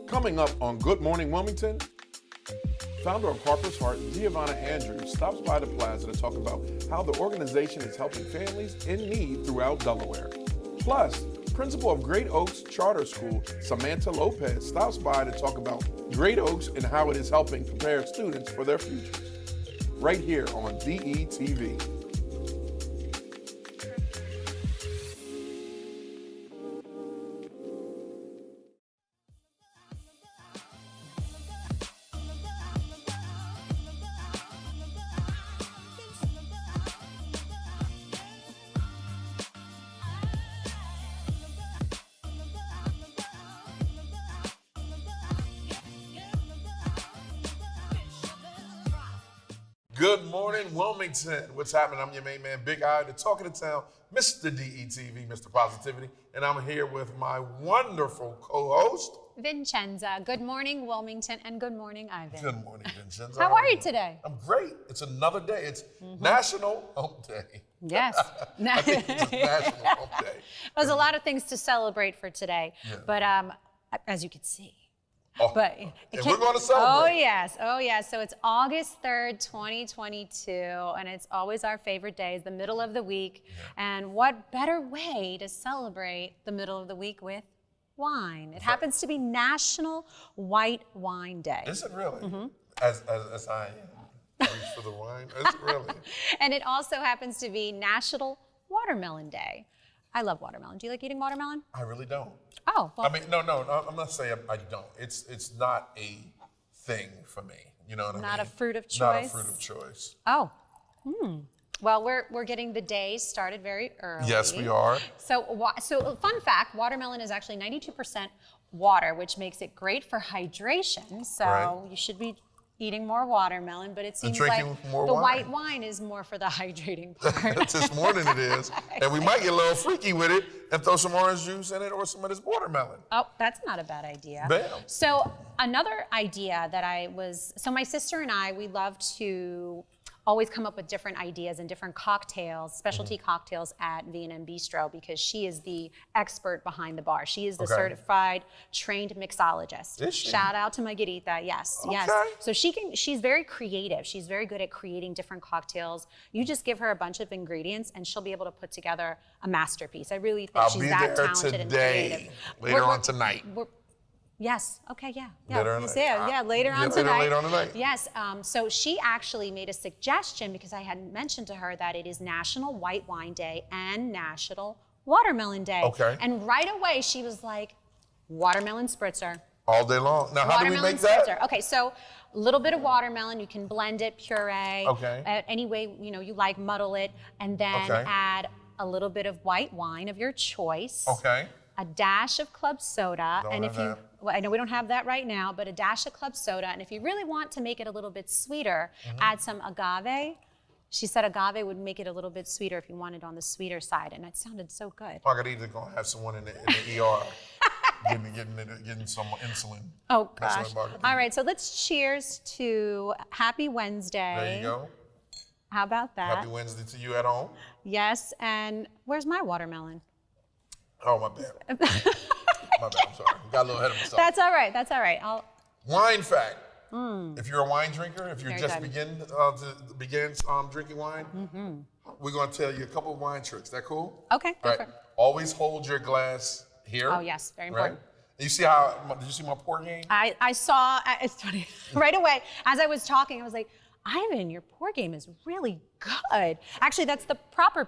Coming up on Good Morning Wilmington, founder of HARPER'S, Giovanna Andrews, stops by the plaza to talk about how the organization is helping families in need throughout Delaware. Plus, principal of Great Oaks Charter School, Samanta Lopez, stops by to talk about Great Oaks and how it is helping prepare students for their futures. Right here on DETV. Good morning, Wilmington. What's happening? I'm your main man, Big Eye, the talk of the town, Mr. DETV, Mr. Positivity, and I'm here with my wonderful co-host, Vincenza. Good morning, Wilmington, and good morning, Ivan. Good morning, Vincenza. How are you today? I'm great. It's another day. It's National Hump Day. Yes. I think it's National Hump Day. There's a lot of things to celebrate for today, but as you can see. But and we're going to celebrate. Oh yes. So it's August 3rd, 2022, and it's always our favorite day. It's the middle of the week, and what better way to celebrate the middle of the week with wine? It happens to be National White Wine Day. Is it really? As I reach for the wine, is it really? And it also happens to be National Watermelon Day. I love watermelon. Do you like eating watermelon? I really don't. Oh, well. I mean, no, I'm not saying I don't. It's not a thing for me. You know what I mean? Not a fruit of choice? Not a fruit of choice. Oh. Well, we're getting the day started very early. Yes, we are. So fun fact, watermelon is actually 92% water, which makes it great for hydration. So you should be eating more watermelon, but it seems like the white wine is more for the hydrating part. That's just more than it is. And we might get a little freaky with it and throw some orange juice in it or some of this watermelon. Oh, that's not a bad idea. Bam. So another idea that my sister and I, we love to always come up with different ideas and different cocktails, specialty cocktails at V&M Bistro, because she is the expert behind the bar. She is the certified trained mixologist. Is she? Shout out to my Guirita, yes. So she's very creative. She's very good at creating different cocktails. You just give her a bunch of ingredients and she'll be able to put together a masterpiece. I really think she's that talented and creative. Later on tonight. Yes. Okay. Yeah. Later on tonight. Later on tonight. Later on tonight. Yes. So she actually made a suggestion, because I had mentioned to her that it is National White Wine Day and National Watermelon Day. Okay. And right away she was like, watermelon spritzer. All day long. Now, how do we make that? Spritzer. Okay. So a little bit of watermelon. You can blend it, puree. Okay. Any way you like, muddle it, and then add a little bit of white wine of your choice. Okay. A dash of club soda, I know we don't have that right now, but a dash of club soda, and if you really want to make it a little bit sweeter, add some agave. She said agave would make it a little bit sweeter if you wanted on the sweeter side, and it sounded so good. Margarita's gonna have someone in the ER getting some insulin. Oh gosh! All right, so let's cheers to Happy Wednesday. There you go. How about that? Happy Wednesday to you at home. Yes, and where's my watermelon? Oh, my bad. My bad, I'm sorry. Got a little ahead of myself. That's all right, that's all right. Wine fact. If you're a wine drinker, if you're just beginning drinking wine, we're going to tell you a couple of wine tricks. That cool? Okay. Right. Always hold your glass here. Oh, yes, very important. Right? You see did you see my pour game? I saw, it's funny, right away, as I was talking, I was like, Ivan, your pour game is really good. Actually, that's the proper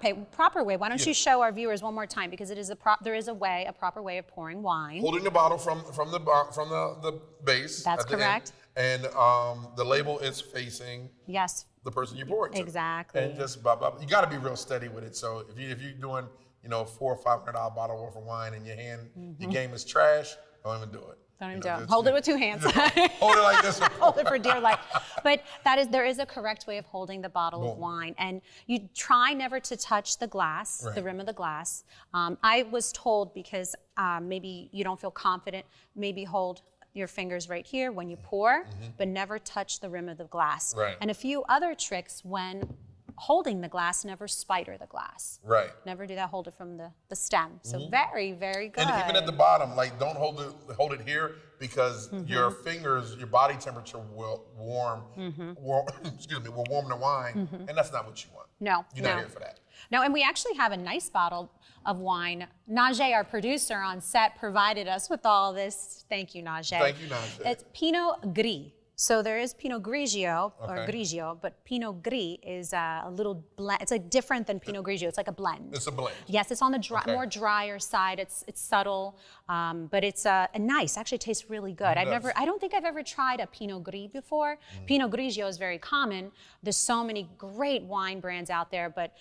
way. Why don't you show our viewers one more time, because it is there is a proper way of pouring wine. Holding the bottle from the base. That's correct. And the label is facing the person you're pouring to. Exactly. And just you got to be real steady with it. So if you're doing $400 or $500 bottle worth of wine and your game is trash, Don't even do it. Don't even do it. Hold it with two hands. Hold it like this. Hold it for dear life. But there is a correct way of holding the bottle of wine. And you try never to touch the glass, the rim of the glass. I was told, because maybe you don't feel confident, maybe hold your fingers right here when you pour, but never touch the rim of the glass. Right. And a few other tricks when holding the glass, never spider the glass. Right. Never do that, hold it from the stem. So very, very good. And even at the bottom, like don't hold it here, because your fingers, your body temperature will warm the wine, and that's not what you want. No. You're not here for that. No, and we actually have a nice bottle of wine. Najee, our producer on set, provided us with all this. Thank you, Najee. Thank you, Najee. It's Pinot Gris. So there is Pinot Grigio, or Grigio, but Pinot Gris is a little blend. It's like different than Pinot Grigio. It's like a blend. It's a blend. Yes, it's on the more drier side. It's subtle, but it's nice. Actually, it tastes really good. I don't think I've ever tried a Pinot Gris before. Pinot Grigio is very common. There's so many great wine brands out there, but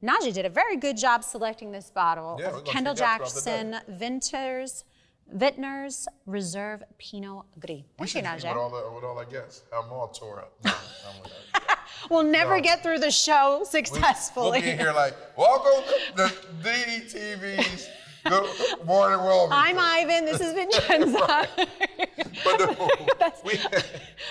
Najee did a very good job selecting this bottle of Kendall Jackson Vintners Reserve Pinot Gris. Thank you, Najee. With all I guess. I'm all tore up. No, we'll never get through the show successfully. We'll be in here like, welcome to DETV's Good Morning Wilmington. I'm Ivan, this is Vincenza. But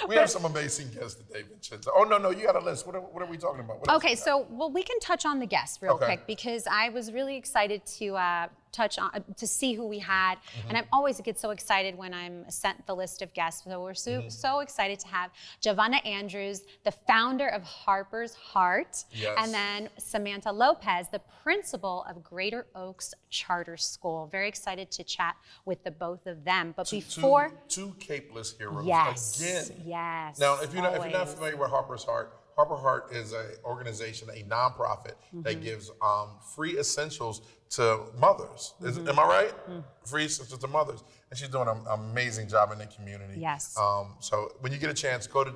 we have some amazing guests today, Vincenza. Oh, no, you got a list. What are we talking about? Okay, so we can touch on the guests real quick, because I was really excited to to see who we had. And I always get so excited when I'm sent the list of guests. So we're so excited to have Giovanna Andrews, the founder of HARPER'S Heart, and then Samanta Lopez, the principal of Greater Oaks Charter School. Very excited to chat with the both of them. But before two capeless heroes again. Yes. Now, if you're not familiar with HARPER'S Heart, HARPER'S Heart is an organization, a nonprofit that gives free essentials to mothers. Am I right? Free essentials to mothers, and she's doing an amazing job in the community. Yes. So when you get a chance, go to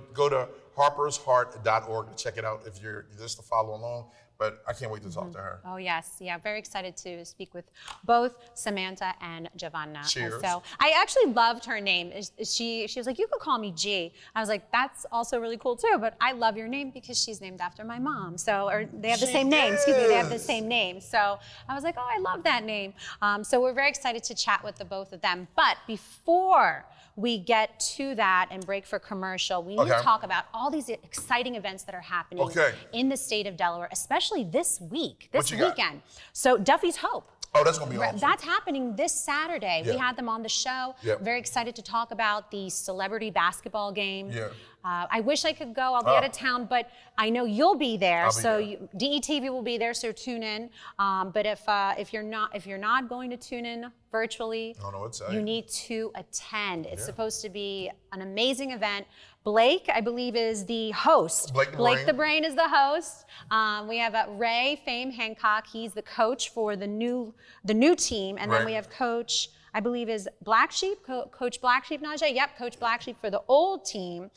harpersheart.org to check it out if you're just to follow along. But I can't wait to talk to her. Oh, yes. Yeah, very excited to speak with both Samanta and Giovanna. Cheers. And so I actually loved her name. She was like, you could call me G. I was like, that's also really cool too, but I love your name because she's named after my mom. So, or they have the same name. Excuse me, they have the same name. So I was like, oh, I love that name. So we're very excited to chat with the both of them. But before we get to that and break for commercial, we need to talk about all these exciting events that are happening in the state of Delaware, especially this week, this weekend. So Duffy's Hope. Oh, that's going to be awesome. That's happening this Saturday. We had them on the show. Very excited to talk about the celebrity basketball game. I wish I could go. I'll be out of town, but I know you'll be there. DETV will be there, so tune in. But if you're not going to tune in virtually, you need to attend. It's supposed to be an amazing event. Blake, I believe, is the host. Blake the Brain is the host. We have Ray Fame Hancock. He's the coach for the new team, and then we have Coach, I believe, is Black Sheep, Coach Black Sheep, Najee? Yep, Coach Black Sheep for the old team.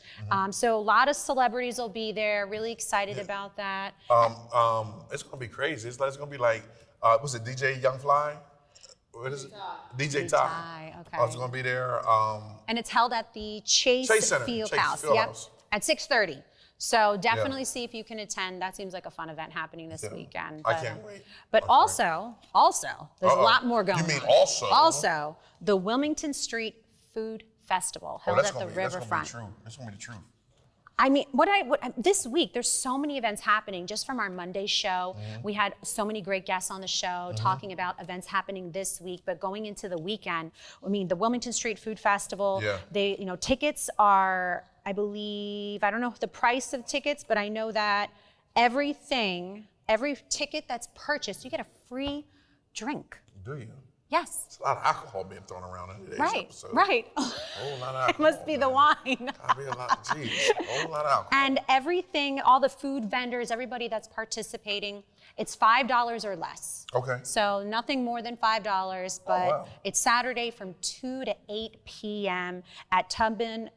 So a lot of celebrities will be there. Really excited about that. It's going to be crazy. It's going to be like, what's it, DJ Young Fly? What is it? DJ Ty. Okay. Oh, it's going to be there. And it's held at the Chase Fieldhouse. Yep, at 6:30. So definitely see if you can attend. That seems like a fun event happening this weekend. I can't wait. But also, there's a lot more going on. You mean also? Also, the Wilmington Street Food Festival held at the riverfront. That's going to be the truth. I mean, this week, there's so many events happening just from our Monday show. We had so many great guests on the show talking about events happening this week, but going into the weekend, I mean, the Wilmington Street Food Festival, tickets are, I believe, I don't know the price of tickets, but I know that every ticket that's purchased, you get a free drink. Do you? Yes. It's a lot of alcohol being thrown around in today's episode. Right. A whole lot of alcohol. It must be the wine. Gotta be a whole lot of alcohol. And everything, all the food vendors, everybody that's participating, It's $5 or less. Okay. So nothing more than $5, but wow. it's Saturday from 2 to 8 p.m. at Tubman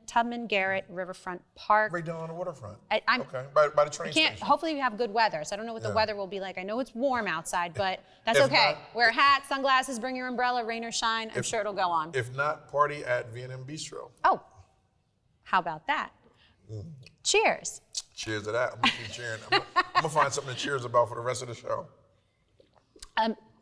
Garrett Riverfront Park. Right down on the waterfront. Okay, by the train station. Hopefully we have good weather, so I don't know what the weather will be like. I know it's warm outside, but that's If okay. not- Wear a hat, sunglasses, bring your umbrella, rain or shine. I'm sure it'll go on. If not, party at V&M Bistro. Oh, how about that? Cheers. Cheers to that. I'm gonna keep cheering. I'm gonna find something to cheers about for the rest of the show.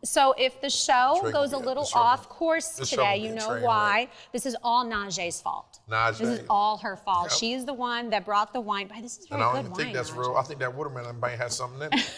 So if the show Drink, goes a yeah, little the show off will- course the show today, will be you a know train why. wreck. This is all Najee's fault. Najee. This is all her fault. Yep. She's the one that brought the wine. This is very And I good don't even wine, think that's Najee. real. I think that watermelon might have something in it.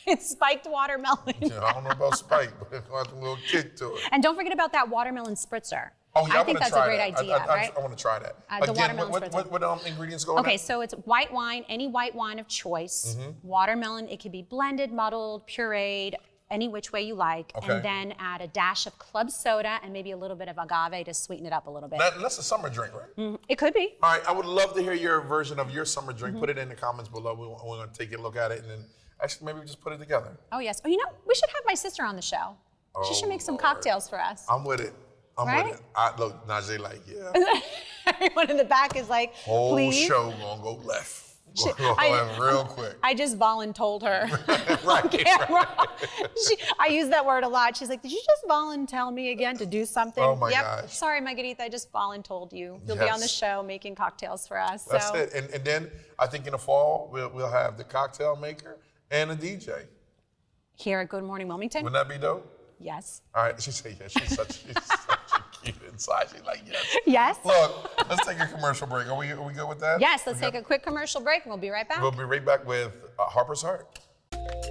It's spiked watermelon. Yeah, I don't know about spike, but it's got a little kick to it. And don't forget about that watermelon spritzer. Oh, yeah, I think that's a great idea, right? I want to try that. The Again, watermelon spritzer. what ingredients go in Okay, that? so it's white wine, any white wine of choice. Watermelon, it can be blended, muddled, pureed, any which way you like. Okay. And then add a dash of club soda and maybe a little bit of agave to sweeten it up a little bit. That's a summer drink, right? It could be. All right, I would love to hear your version of your summer drink. Put it in the comments below. We're going to take a look at it and then actually maybe we just put it together. Oh, yes. Oh, you know, we should have my sister on the show. She should make some Lord. cocktails for us. I'm with it. I'm Right? with it. Look, Najee like, yeah. Everyone in the back is like, Whole please. show gonna go left. Go left real quick. I just voluntold her. Right. Camera. I use that word a lot. She's like, did you just volunteer me again to do something? Oh my Yep. gosh. Sorry, Margarita, I just voluntold you. You'll be on the Yes. show making cocktails for us. That's so. it. And then I think in the fall we'll have the cocktail maker and a DJ. Here at Good Morning Wilmington? Wouldn't that be dope? Yes. All right. She said yes. She's such a cute inside. She's like yes. Yes? Look, let's take a commercial break. Are we good with that? Yes, let's take a quick commercial break and we'll be right back. We'll be right back with Harper's Heart.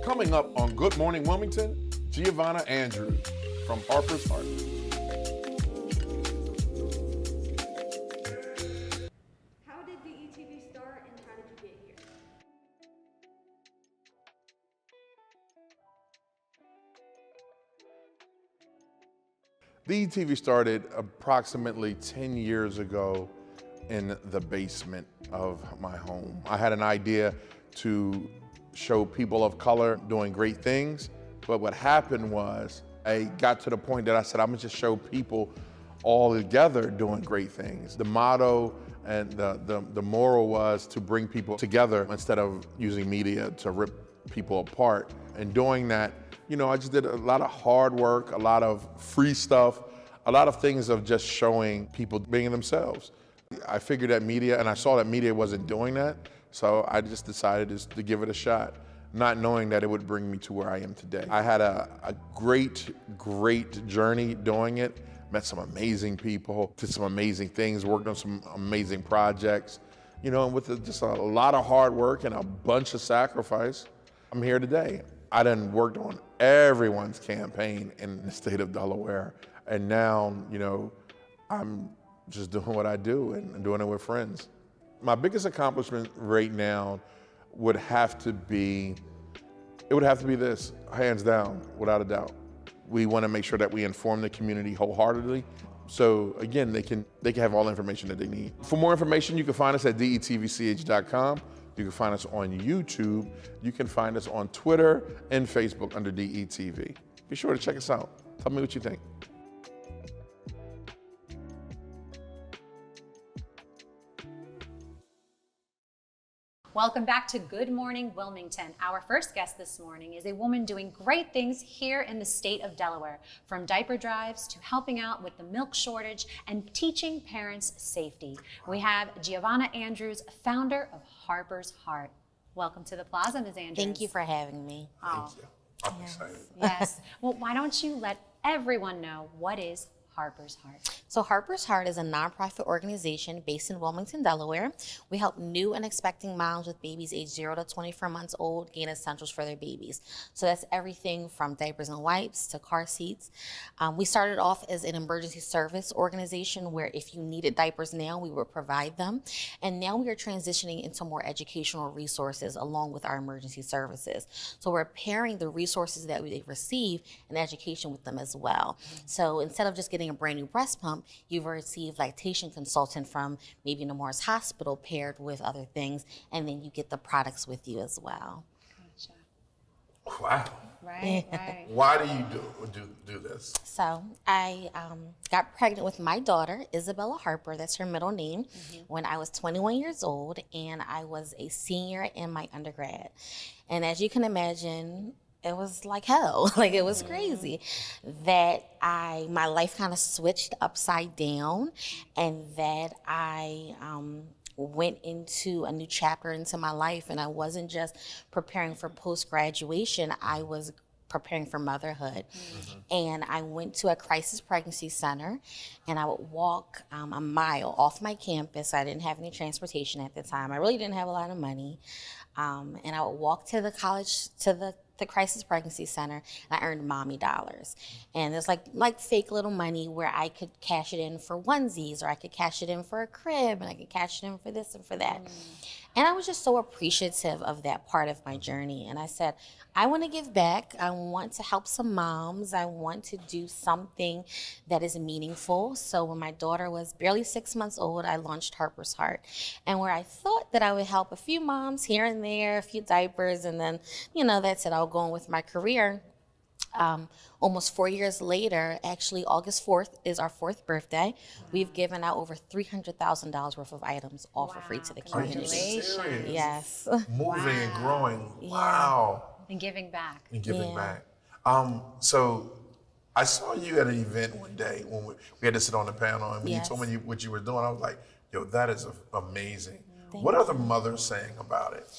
Coming up on Good Morning Wilmington, Giovanna Andrews from Harper's Heart. How did DETV start and how did you get here? DETV started approximately 10 years ago in the basement of my home. I had an idea to show people of color doing great things, but what happened was I got to the point that I said, I'm gonna just show people all together doing great things. The motto and the moral was to bring people together instead of using media to rip people apart. And doing that, you know, I just did a lot of hard work, a lot of free stuff, a lot of things of just showing people being themselves. I figured that media, and I saw that media wasn't doing that, so I just decided to give it a shot, not knowing that it would bring me to where I am today. I had a great journey doing it, met some amazing people, did some amazing things, worked on some amazing projects, you know, and with just a lot of hard work and a bunch of sacrifice, I'm here today. I done worked on everyone's campaign in the state of Delaware, and now, you know, I'm just doing what I do and doing it with friends. My biggest accomplishment right now would have to be this, hands down, without a doubt. We want to make sure that we inform the community wholeheartedly. So again, they can have all the information that they need. For more information, you can find us at detvch.com. You can find us on YouTube. You can find us on Twitter and Facebook under DETV. Be sure to check us out. Tell me what you think. Welcome back to Good Morning Wilmington. Our first guest this morning is a woman doing great things here in the state of Delaware, from diaper drives to helping out with the milk shortage and teaching parents safety. We have Giovanna Andrews, founder of Harper's Heart. Welcome to the Plaza, Ms. Andrews. Thank you for having me. Thank you. I'm excited. Yes. Well, why don't you let everyone know what is Harper's Heart? So Harper's Heart is a nonprofit organization based in Wilmington, Delaware. We help new and expecting moms with babies aged 0 to 24 months old gain essentials for their babies. So that's everything from diapers and wipes to car seats. We started off as an emergency service organization where if you needed diapers now, we would provide them. And now we are transitioning into more educational resources along with our emergency services. So we're pairing the resources that we receive and education with them as well. So instead of just getting a brand new breast pump, you've received lactation consultant from maybe Nemours Hospital paired with other things, and then you get the products with you as well. Gotcha. Wow. Right, right. Why do you do this? So I got pregnant with my daughter, Isabella Harper, that's her middle name, when I was 21 years old, and I was a senior in my undergrad. And as you can imagine, it was like hell. Like, it was crazy that my life kind of switched upside down, and that I went into a new chapter into my life. And I wasn't just preparing for post-graduation, I was preparing for motherhood. And I went to a crisis pregnancy center, and I would walk a mile off my campus. I didn't have any transportation at the time. I really didn't have a lot of money. And I would walk to the college, to the crisis pregnancy center, and I earned mommy dollars. And it's like fake little money where I could cash it in for onesies, or I could cash it in for a crib, and I could cash it in for this and for that. And I was just so appreciative of that part of my journey. And I said, I want to give back. I want to help some moms. I want to do something that is meaningful. So when my daughter was barely 6 months old, I launched Harper's Heart. And where I thought that I would help a few moms here and there, a few diapers, and then, that's it, I'll go on with my career. Almost 4 years later, actually August 4th is our 4th birthday. We've given out over $300,000 worth of items, all for free to the Are you community. serious? Yes. Moving and growing. Wow. And giving back. And giving back. So I saw you at an event one day when we had to sit on the panel, and when you told me what you were doing, I was like, yo, that is amazing. What are the mothers saying about it?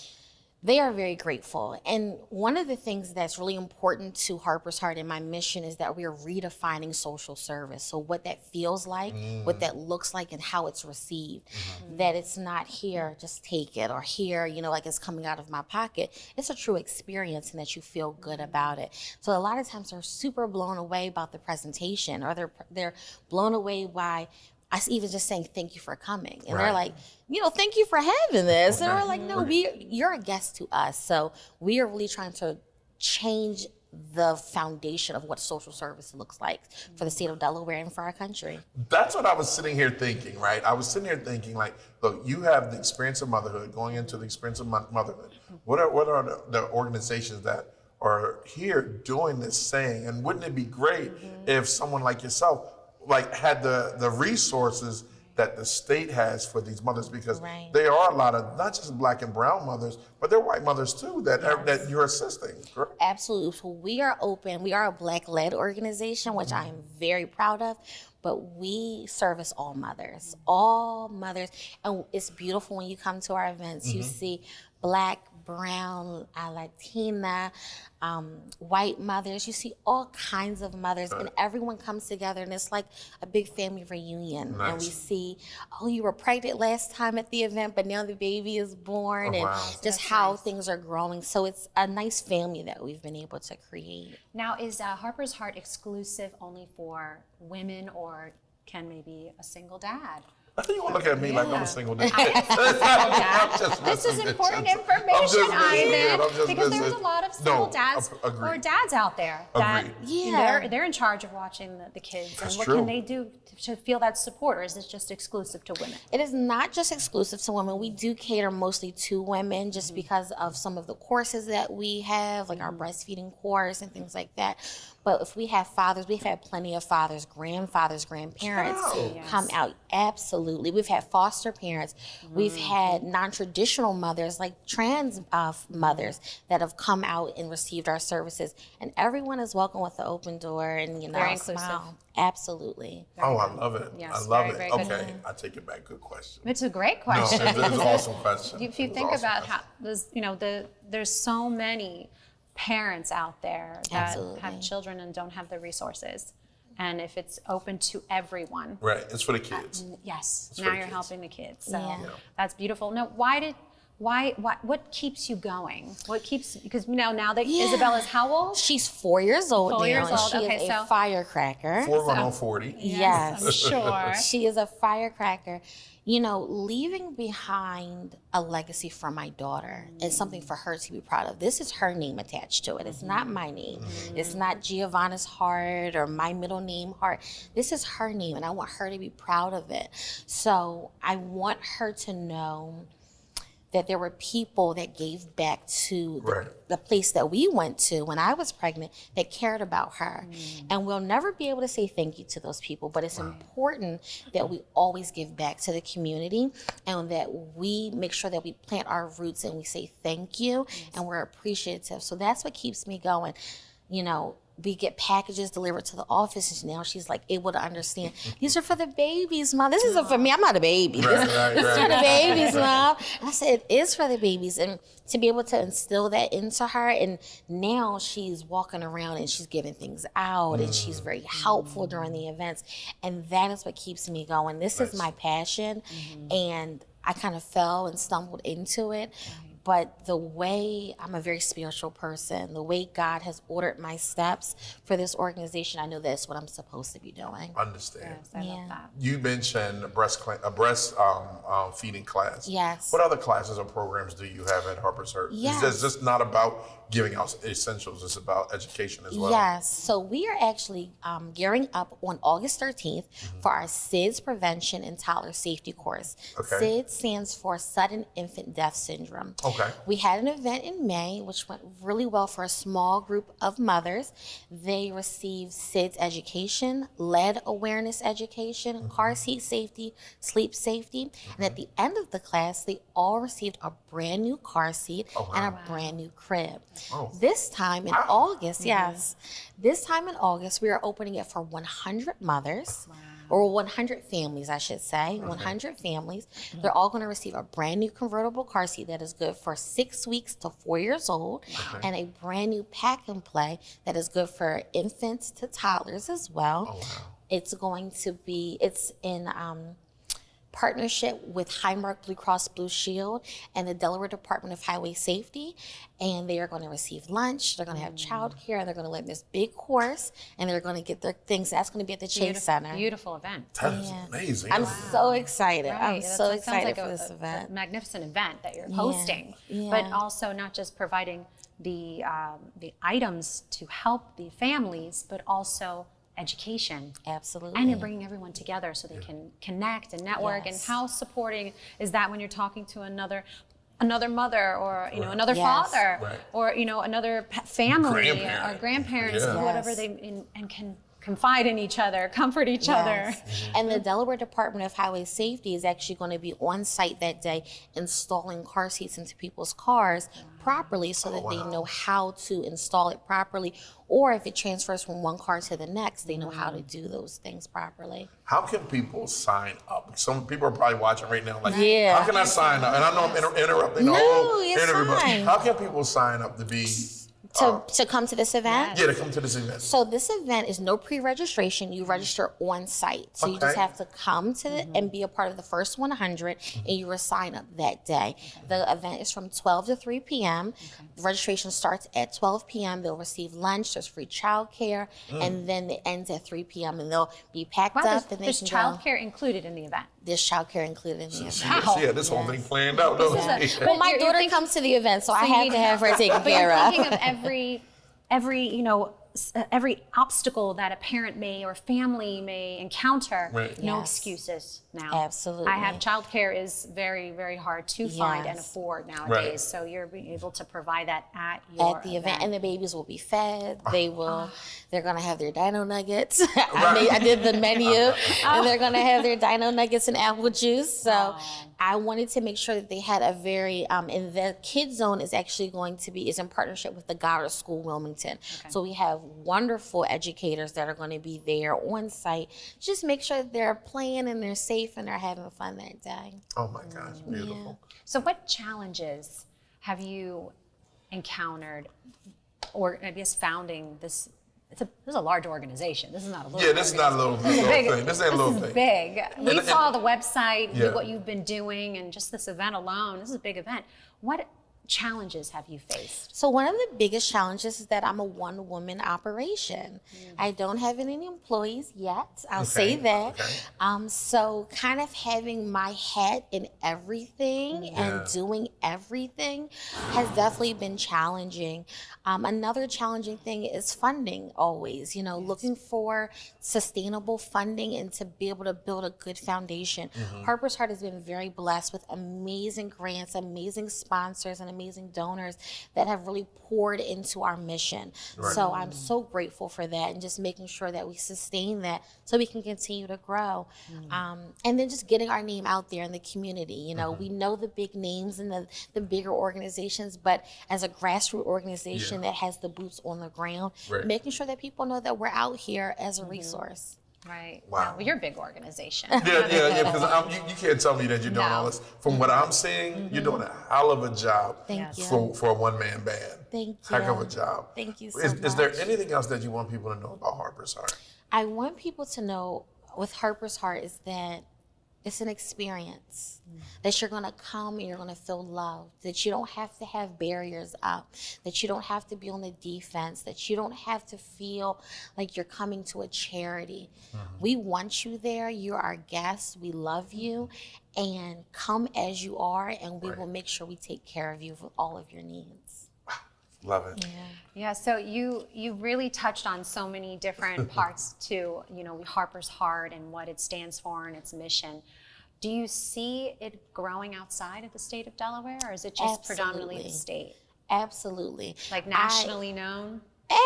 They are very grateful. And one of the things that's really important to Harper's Heart and my mission is that we are redefining social service. So what that feels like, what that looks like, and how it's received. That it's not here, just take it, or here, like it's coming out of my pocket. It's a true experience, and that you feel good about it. So a lot of times they're super blown away about the presentation, or they're blown away by us even just saying thank you for coming. And they're like, thank you for having this. And we're like, no, you're a guest to us. So we are really trying to change the foundation of what social service looks like for the state of Delaware and for our country. That's what I was sitting here thinking, right? I was sitting here thinking, like, look, you have the experience of motherhood, going into the experience of motherhood. What are the organizations that are here doing this, saying, and wouldn't it be great if someone like yourself had the resources that the state has for these mothers, because there are a lot of not just Black and brown mothers, but they're white mothers too that you're assisting. Correct? Absolutely. So we are open. We are a Black-led organization, which I am very proud of. But we service all mothers, and it's beautiful when you come to our events. You see Black, brown, Latina, white mothers. You see all kinds of mothers, and everyone comes together, and it's like a big family reunion. And we see, you were pregnant last time at the event, but now the baby is born, and just how things are growing. So it's a nice family that we've been able to create. Now, is Harper's Heart exclusive only for women, or can maybe a single dad? I think you want to look at me like I'm a single dad. This is important information, Ivan, because there's a lot of single dads or dads out there that they're in charge of watching the kids. That's and what true. can they do to feel that support, or is this just exclusive to women? It is not just exclusive to women. We do cater mostly to women just because of some of the courses that we have, like our breastfeeding course and things like that. But if we have fathers, we've had plenty of fathers, grandfathers, grandparents come out. Absolutely. We've had foster parents. We've had non-traditional mothers, like trans mothers, that have come out and received our services. And everyone is welcome with the open door and, Very inclusive. smile. Absolutely. Oh, I love it. Yes, I love very it. good. Okay, I take it back. Good question. It's a great No, question. it's an awesome question. If you It's think an awesome about question. how there's so many parents out there that Absolutely. have children and don't have the resources, and if it's open to everyone, Right, it's for the kids. yes, for now the you're kids. helping the kids. So Yeah. that's beautiful. No, what keeps you going? What keeps, because now that Isabella's how old? She's 4 years old 4 now, years and old. she Okay, is so- a firecracker. 4 going on 40. Yes. I'm sure. She is a firecracker. Leaving behind a legacy for my daughter is something for her to be proud of. This is her name attached to it. It's not my name. It's not Giovanna's Heart or my middle name Heart. This is her name, and I want her to be proud of it. So I want her to know that there were people that gave back to Right. the place that we went to when I was pregnant that cared about her. And we'll never be able to say thank you to those people, but it's important that we always give back to the community and that we make sure that we plant our roots and we say thank you and we're appreciative. So that's what keeps me going. You know, we get packages delivered to the office, and now she's like able to understand. These are for the babies, Mom. This isn't for me. I'm not a baby. This is for the babies, Mom. I said it is for the babies, and to be able to instill that into her, and now she's walking around and she's giving things out, and she's very helpful during the events, and that is what keeps me going. This is my passion, and I kind of fell and stumbled into it. But the way, I'm a very spiritual person, the way God has ordered my steps for this organization, I know that's what I'm supposed to be doing. Understand. Yes, I love that. You mentioned a breast feeding class. Yes. What other classes or programs do you have at HARPER'S? Yes. It's just not about giving out essentials, it's about education as well. Yes, so we are actually gearing up on August 13th for our SIDS Prevention and Toddler Safety course. Okay. SIDS stands for Sudden Infant Death Syndrome. Okay. We had an event in May, which went really well for a small group of mothers. They received SIDS education, lead awareness education, car seat safety, sleep safety, and at the end of the class, they all received a brand new car seat and a brand new crib. Oh. This time in August, this time in August, we are opening it for 100 mothers. Or 100 families, I should say, 100 families. They're all going to receive a brand new convertible car seat that is good for 6 weeks to 4 years old, and a brand new pack and play that is good for infants to toddlers as well. Oh, wow. It's going to be, it's in partnership with Highmark Blue Cross Blue Shield and the Delaware Department of Highway Safety, and they are going to receive lunch, they're going to have childcare, and they're going to learn this big course, and they're going to get their things. That's going to be at the Chase Center. Beautiful event. That's amazing. I'm so excited. I'm Right, so that sounds excited like for a this event. A magnificent event that you're hosting, but also not just providing the items to help the families, but also education. Absolutely. And you're bringing everyone together so they can connect and network. Yes. And how supporting is that when you're talking to another mother, or another Yes. father, Right. or another family Grandparent. or grandparents, Yeah. or whatever Yes. and can confide in each other, comfort each other. And the Delaware Department of Highway Safety is actually going to be on site that day installing car seats into people's cars properly so that they know how to install it properly, or if it transfers from one car to the next, they know how to do those things properly. How can people sign up? Some people are probably watching right now like, Yeah. how can I sign up? And I know I'm interrupting the No, whole it's interview, but fine. how can people sign up to be, To come to this event? to come to this event? So this event is no pre-registration. You register on site. So you just Okay. have to come to and be a part of the first 100, and you will sign up that day. The event is from 12 to 3 p.m. Registration starts at 12 p.m. They'll receive lunch. There's free childcare, and then it ends at 3 p.m. and they'll be packed Wow, up. And they there's can childcare included in the event. There's childcare included in the event. She had this whole thing planned out, though. Well, my You're daughter thinking- comes to the event, so I you have need to have her taken But care you're of. thinking of every obstacle that a parent may or family may encounter. Right. No Yes. excuses now. Absolutely. I have childcare is very, very hard to find and Yes. afford nowadays. Right. So you're being able to provide that at your At the event, and the babies will be fed. They will. Ah. They're gonna have their dino nuggets. I did the menu, and they're gonna have their dino nuggets and apple juice. So I wanted to make sure that they had a very. And the kids zone is actually going to be is in partnership with the Goddard School Wilmington. So we have wonderful educators that are going to be there on site. Just make sure that they're playing and they're safe and they're having fun that day. Oh my gosh, beautiful. So what challenges have you encountered, or I guess founding this? This is a large organization. This is not a little. Yeah, this is not a little thing. This ain't a little This is thing. big. We saw the website, Yeah. what you've been doing, and just this event alone. This is a big event. What challenges have you faced? So one of the biggest challenges is that I'm a one-woman operation. I don't have any employees yet. I'll say that. So kind of having my head in everything and doing everything has definitely been challenging. Another challenging thing is funding always, you know, looking for sustainable funding and to be able to build a good foundation. Harper's Heart has been very blessed with amazing grants, amazing sponsors, and amazing donors that have really poured into our mission. So I'm so grateful for that, and just making sure that we sustain that so we can continue to grow. And then just getting our name out there in the community. You know, we know the big names and the bigger organizations, but as a grassroots organization that has the boots on the ground, making sure that people know that we're out here as a resource. Right. Wow. Well, you're a big organization. Because you can't tell me that you're doing all this. From what I'm seeing, you're doing a hell of a job Thank you. for a one-man band. Thank you. Heck of a job. Thank you so Is much. there anything else that you want people to know about Harper's Heart? I want people to know with Harper's Heart is that it's an experience, that you're going to come and you're going to feel loved, that you don't have to have barriers up, that you don't have to be on the defense, that you don't have to feel like you're coming to a charity. We want you there. You're our guests. We love you. And come as you are, and we will make sure we take care of you with all of your needs. Love it. Yeah, so you really touched on so many different parts to, you know, Harper's Heart and what it stands for and its mission. Do you see it growing outside of the state of Delaware, or is it just predominantly the state? Absolutely. Like nationally known?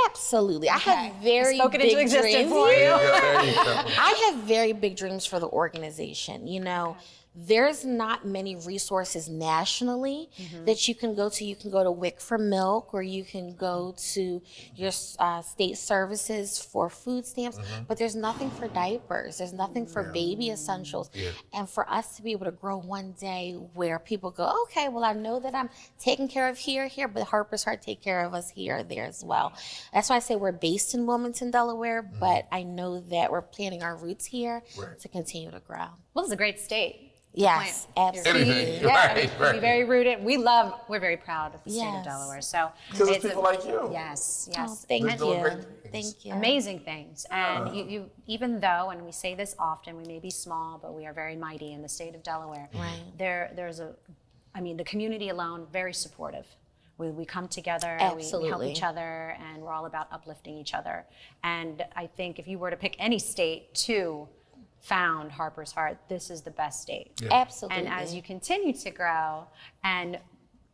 Absolutely. I have very Spoken big into existence dreams. for you. There you go. I have very big dreams for the organization. You know, there's not many resources nationally that you can go to. You can go to WIC for milk, or you can go to your state services for food stamps, but there's nothing for diapers. There's nothing for baby essentials. And for us to be able to grow one day where people go, okay, well, I know that I'm taken care of here, but Harper's Heart take care of us here, there as well. That's why I say we're based in Wilmington, Delaware, but I know that we're planting our roots here to continue to grow. Well, it's a great state. Yes, absolutely. Anything. Right. We're very rooted. We're very proud of the state of Delaware. So Because it's people like you. Yes. Oh, thank You're doing you. great things. Thank you. Amazing things. And you, even though, and we say this often, we may be small, but we are very mighty in the state of Delaware. Right. The community alone, very supportive. We come together, we help each other, and we're all about uplifting each other. And I think if you were to pick any state to found Harper's Heart, this is the best state. Absolutely. And as you continue to grow and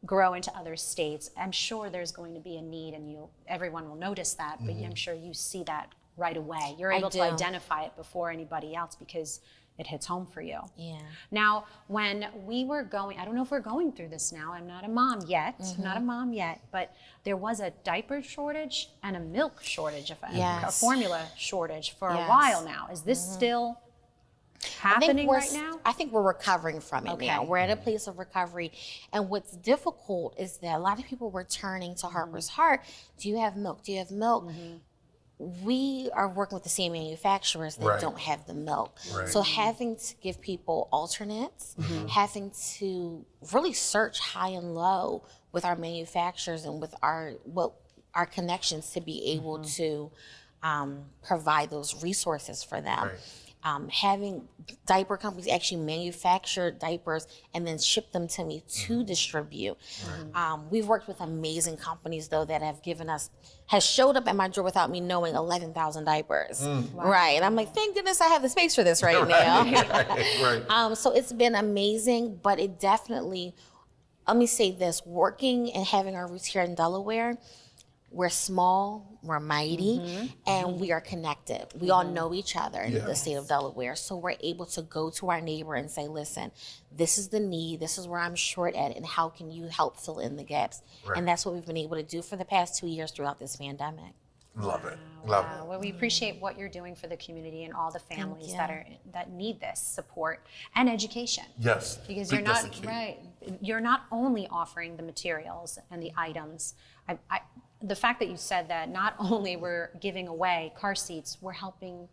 grow into other states, I'm sure there's going to be a need, and everyone will notice that, but I'm sure you see that right away. You're able to identify it before anybody else because it hits home for you. Yeah. Now, when we were going, I don't know if we're going through this now, I'm not a mom yet, but there was a diaper shortage and a milk shortage, a formula shortage for a while now. Is this still happening right now? I think we're recovering from it now. We're at a place of recovery. And what's difficult is that a lot of people were turning to Harper's Heart. Do you have milk? Do you have milk? We are working with the same manufacturers that don't have the milk. So having to give people alternates, having to really search high and low with our manufacturers and with our connections to be able to provide those resources for them. Having diaper companies actually manufacture diapers and then ship them to me to distribute. We've worked with amazing companies though that has showed up at my door without me knowing 11,000 diapers. Right, and I'm like, thank goodness I have the space for this right now. So it's been amazing, but it definitely, let me say this, working and having our roots here in Delaware, we're small, we're mighty, and we are connected. We all know each other in the state of Delaware, so we're able to go to our neighbor and say, listen, this is the need, this is where I'm short at, and how can you help fill in the gaps? And that's what we've been able to do for the past 2 years throughout this pandemic. Love it. Love it. Well, we appreciate what you're doing for the community and all the families that need this support and education. Yes. Because you're not only offering the materials and the items. The fact that you said that not only we're giving away car seats, we're helping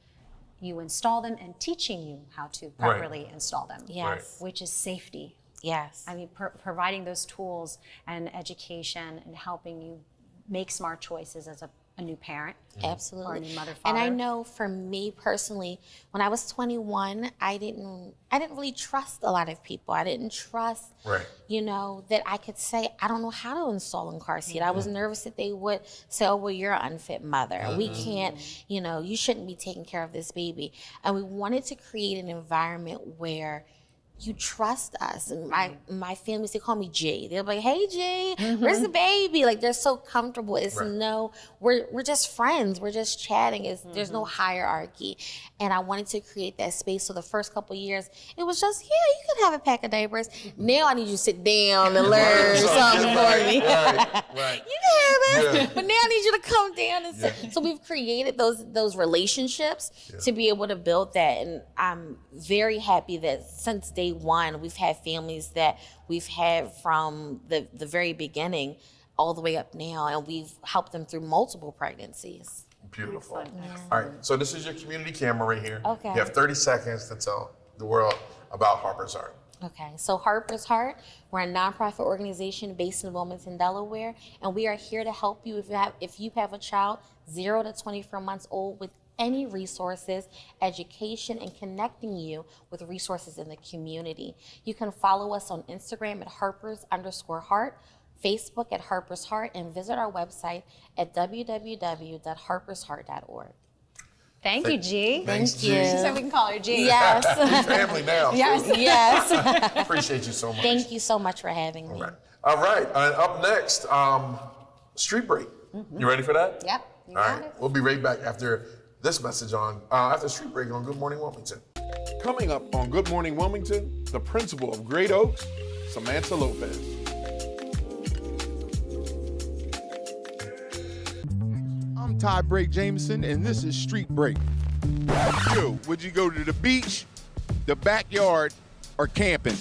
you install them and teaching you how to properly install them. Yes. Which is safety. Yes. I mean, providing those tools and education and helping you make smart choices as a new parent. Absolutely. Or a new mother, And I father. know for me personally, when I was 21, I didn't really trust a lot of people. I didn't trust, Right. you know, that I could say, I don't know how to install a car seat. I was nervous that they would say, oh, well, you're an unfit mother. We can't, you know, you shouldn't be taking care of this baby. And we wanted to create an environment where you trust us. And my family, they call me G. They're like, hey, G, where's the baby? Like, they're so comfortable. It's we're just friends. We're just chatting. There's no hierarchy. And I wanted to create that space. So the first couple of years, it was just, yeah, you can have a pack of diapers. Now I need you to sit down and learn something for me. Right. You can have it, Yeah. but now I need you to come down and sit. So we've created those relationships to be able to build that. And I'm very happy that since day one, we've had families that we've had from the very beginning all the way up now, and we've helped them through multiple pregnancies. Beautiful. All right, so this is your community camera right here. Okay. You have 30 seconds to tell the world about Harper's Heart. Okay, so Harper's Heart, we're a nonprofit organization based in Wilmington, Delaware, and we are here to help you if you have a child 0 to 24 months old with any resources, education, and connecting you with resources in the community. You can follow us on Instagram at Harper's_Heart, Facebook at Harper's Heart, and visit our website at www.harpersheart.org. Thank you, G. Thanks, Thank G. you. She said we can call her G. Yes. Family now. Yes. Yes. Appreciate you so much. Thank you so much for having me. All right, up next, Street Break. You ready for that? Yep. You All got right, it. we'll be right back after this message after Street Break on Good Morning Wilmington. Coming up on Good Morning Wilmington, the principal of Great Oaks, Samanta Lopez. I'm Ty Break Jameson, and this is Street Break. Yo, would you go to the beach, the backyard, or camping?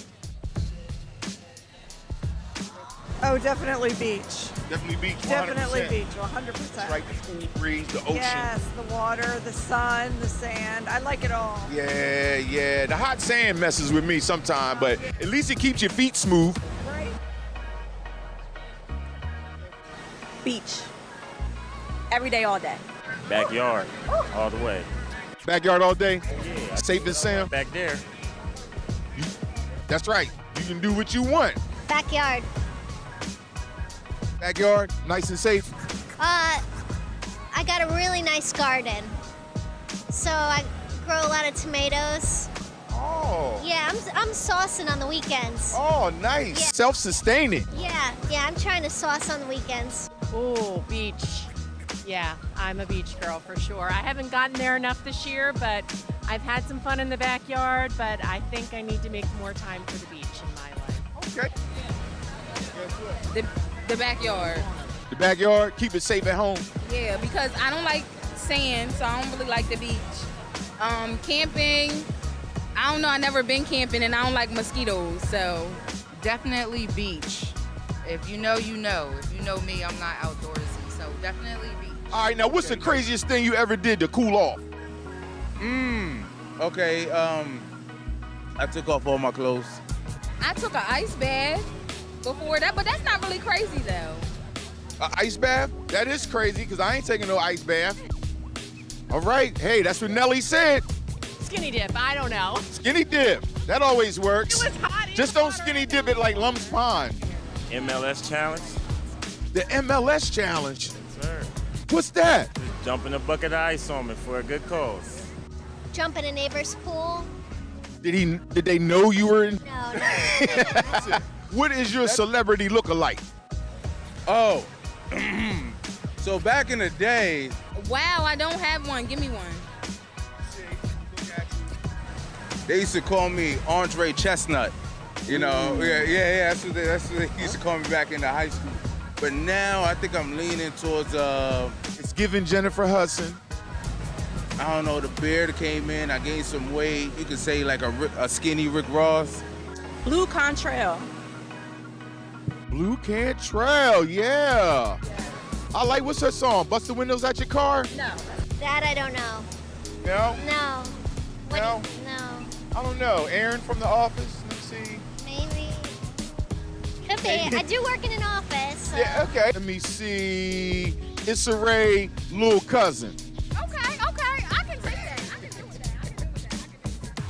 Oh, definitely beach. Definitely beach. 100%. Definitely beach, 100%. Right, the cool breeze, the ocean. Yes, the water, the sun, the sand. I like it all. Yeah. The hot sand messes with me sometimes, but at least it keeps your feet smooth. Right? Beach. Every day, all day. Backyard, all the way. Backyard all day. Yeah. Safe and sound. Back there. That's right. You can do what you want. Backyard. Backyard, nice and safe. I got a really nice garden. So I grow a lot of tomatoes. Oh. Yeah, I'm saucing on the weekends. Oh, nice. Yeah. Self-sustaining. Yeah, I'm trying to sauce on the weekends. Oh, beach. Yeah, I'm a beach girl for sure. I haven't gotten there enough this year, but I've had some fun in the backyard, but I think I need to make more time for the beach in my life. Okay. The backyard. The backyard, keep it safe at home. Yeah, because I don't like sand, so I don't really like the beach. Camping, I don't know, I've never been camping and I don't like mosquitoes, so. Definitely beach. If you know, you know. If you know me, I'm not outdoorsy, so definitely beach. All right, now what's the craziest thing you ever did to cool off? Okay, I took off all my clothes. I took an ice bath before that, but that's not really crazy though. An ice bath? That is crazy, because I ain't taking no ice bath. All right, hey, that's what Nelly said. Skinny dip, I don't know. Skinny dip, that always works. It was hot. Just don't skinny dip it like Lumps Pond. MLS challenge. The MLS challenge? Yes, sir. What's that? Just jump in a bucket of ice on me for a good cause. Jump in a neighbor's pool. Did they know you were in? No. What is your celebrity look-alike? Oh, so back in the day, Wow, I don't have one, give me one. they used to call me Andre Chestnut. You know, yeah, that's what they used to call me back in the high school. But now I think I'm leaning towards, It's giving Jennifer Hudson. I don't know, the beard came in, I gained some weight. You could say like a skinny Rick Ross. Blue Contrail. Blue Cantrell, yeah. I like, what's her song? Bust the windows out your car? No. That I don't know. No? No. No? No. I don't know. Aaron from The Office, let me see. Maybe. Could be. I do work in an office. So. Yeah, okay. Let me see. Issa Rae, little cousin. Okay. I can take that. I can do that.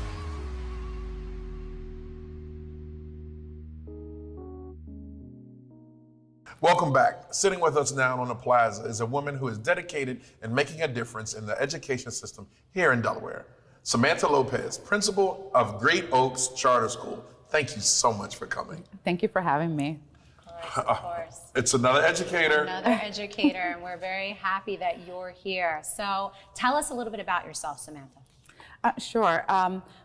Welcome back. Sitting with us now on the plaza is a woman who is dedicated in making a difference in the education system here in Delaware. Samanta Lopez, principal of Great Oaks Charter School. Thank you so much for coming. Thank you for having me. Of course. It's another educator. Another educator, and we're very happy that you're here. So tell us a little bit about yourself, Samanta. Sure.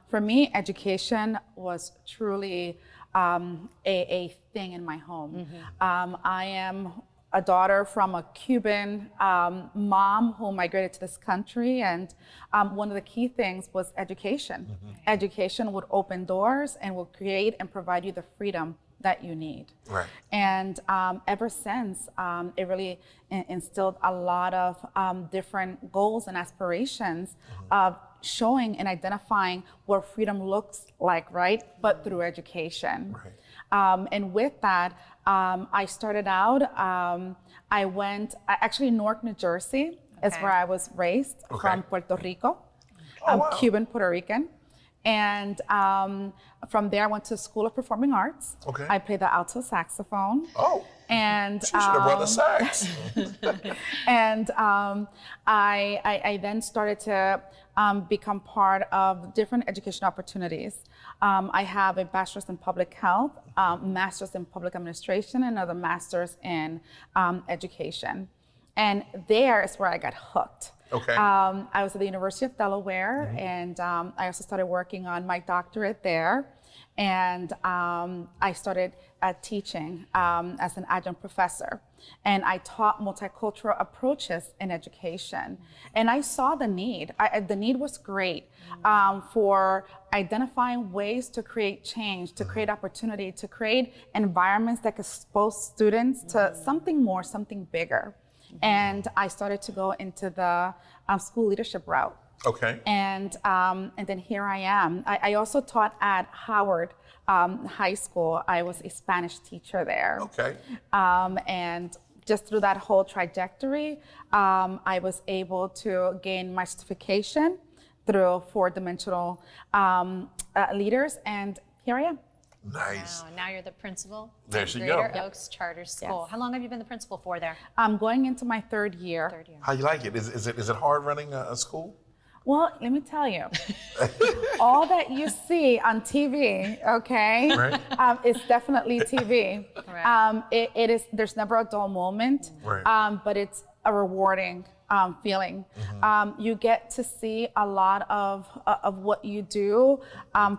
For me, education was truly a thing in my home. I am a daughter from a Cuban mom who migrated to this country, and one of the key things was education. Education would open doors and will create and provide you the freedom that you need. Right. And ever since, it really instilled a lot of different goals and aspirations of showing and identifying what freedom looks like, right? But through education. Right. And with that, I started out, actually Newark, New Jersey is where I was raised, from Puerto Rico. I'm Cuban, Puerto Rican. And from there, I went to School of Performing Arts. Okay. I played the alto saxophone. Oh. And she should have brought the sax. And I then started to become part of different education opportunities. I have a bachelor's in public health, master's in public administration, and another master's in education. And there is where I got hooked. Okay. I was at the University of Delaware, and I also started working on my doctorate there. And I started teaching as an adjunct professor. And I taught multicultural approaches in education. And I saw the need. The need was great for identifying ways to create change, to create opportunity, to create environments that could expose students to something more, something bigger. And I started to go into the school leadership route. Okay. And then here I am. I also taught at Howard High School. I was a Spanish teacher there. Okay. And just through that whole trajectory, I was able to gain my certification through 4-dimensional leaders, and here I am. Nice. Wow, now you're the principal There at she Greater go. Oaks Charter School. How long have you been the principal for there? I'm going into my third year. How you like it? Is it hard running a school? Well, let me tell you, all that you see on TV, okay, is definitely TV. It is. There's never a dull moment, but it's a rewarding feeling. You get to see a lot of what you do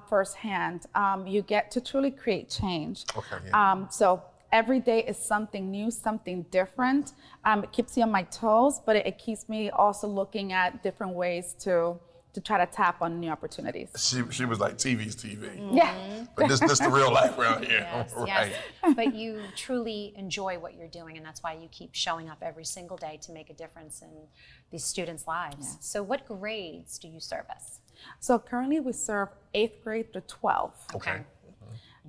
firsthand. You get to truly create change. So every day is something new, something different. It keeps you on my toes, but it keeps me also looking at different ways to try to tap on new opportunities. She was like, TV's TV. Yeah. But this the real life around here. Yes. But you truly enjoy what you're doing, and that's why you keep showing up every single day to make a difference in these students' lives. So what grades do you service? So currently we serve 8th grade through 12th. Okay.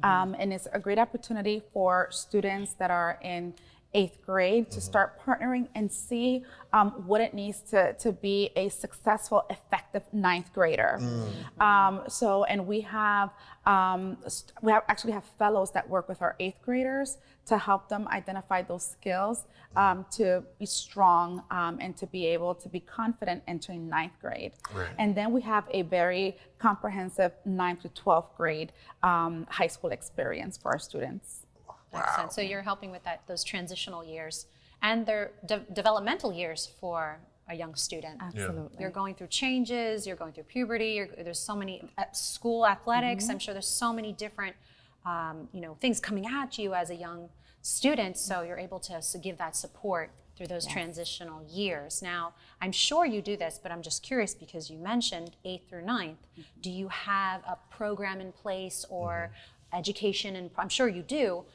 And it's a great opportunity for students that are in 8th grade to start partnering and see what it needs to be a successful, effective 9th grader. And we actually have fellows that work with our 8th graders to help them identify those skills to be strong and to be able to be confident entering 9th grade. And then we have a very comprehensive 9th to 12th grade high school experience for our students. Excellent. So you're helping with those transitional years and their developmental years for a young student. Absolutely. You're going through changes, you're going through puberty, there's so many school athletics. I'm sure there's so many different things coming at you as a young student, so you're able to give that support through those transitional years. Now, I'm sure you do this, but I'm just curious because you mentioned 8th through 9th. Do you have a program in place or education, and I'm sure you do,